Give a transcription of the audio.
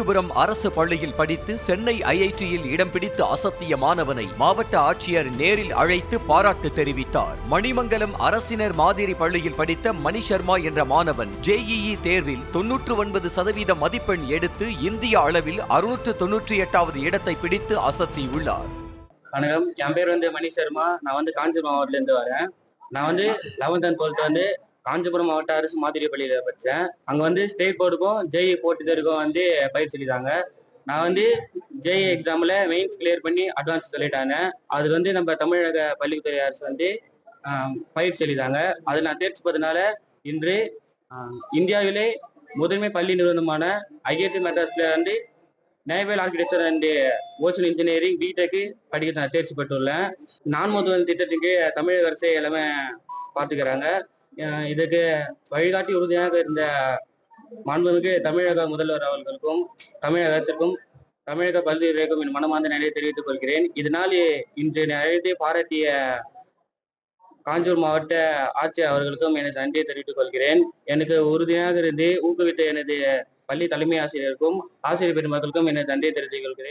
காஞ்சிபுரம் அரசு பள்ளியில் படித்து சென்னை ஐஐடியில் இடம் பிடித்து அசத்திய மாணவனை மாவட்ட ஆட்சியர் நேரில் அழைத்து பாராட்டு தெரிவித்தார். மணிமங்கலம் அரசினர் மாதிரி பள்ளியில் படித்த மணி சர்மா என்ற மாணவன் JEE தேர்வில் 99% மதிப்பெண் எடுத்து இந்திய அளவில் 698வது இடத்தை பிடித்து அசத்தியுள்ளார். வணக்கம், என் பேர் மணி சர்மா. நான் காஞ்சிபுரம் மாவட்டத்திலேருந்து வரேன். நான் 11th and 12th காஞ்சிபுரம் மாவட்ட அரசு மாதிரி பள்ளியில படித்தேன். அங்கே ஸ்டேட் போர்டுக்கும் JEE போட்டிதற்கும் பயிற்சி அளித்தாங்க. நான் JEE எக்ஸாமில் மெயின்ஸ் கிளியர் பண்ணி அட்வான்ஸ் சொல்லிட்டாங்க. அது நம்ம தமிழக பள்ளித்துறை அரசு பயிற்சி அளித்தாங்க. அதில் நான் தேர்ச்சி பெற்றதுனால இன்று இந்தியாவிலே முதன்மை பள்ளி நிறுவனமான IIT மெட்ராஸ்ல naval architecture and ocean engineering BTech படிக்க நான் தேர்ச்சி பெற்றுள்ளேன். நான் முதல் திட்டத்துக்கு தமிழக அரசே எல்லாமே பார்த்துக்கிறாங்க. இதுக்கு வழிகாட்டி உறுதியாக இருந்த மாண்புமிகு தமிழக முதல்வர் அவர்களுக்கும் தமிழக அரசுக்கும் தமிழக பல்கலைக்கழகம் என் மனமார்ந்த நிலையை தெரிவித்துக் கொள்கிறேன். இதனால் இன்று அழைத்து பாராட்டிய காஞ்சிபுரம் மாவட்ட ஆட்சியர் அவர்களுக்கும் எனது நன்றியை தெரிவித்துக் கொள்கிறேன். எனக்கு உறுதியாக இருந்து ஊக்குவித்த எனது பள்ளி தலைமை ஆசிரியருக்கும் ஆசிரியர் பெருமக்களுக்கும் எனது நன்றியை தெரிவித்துக் கொள்கிறேன்.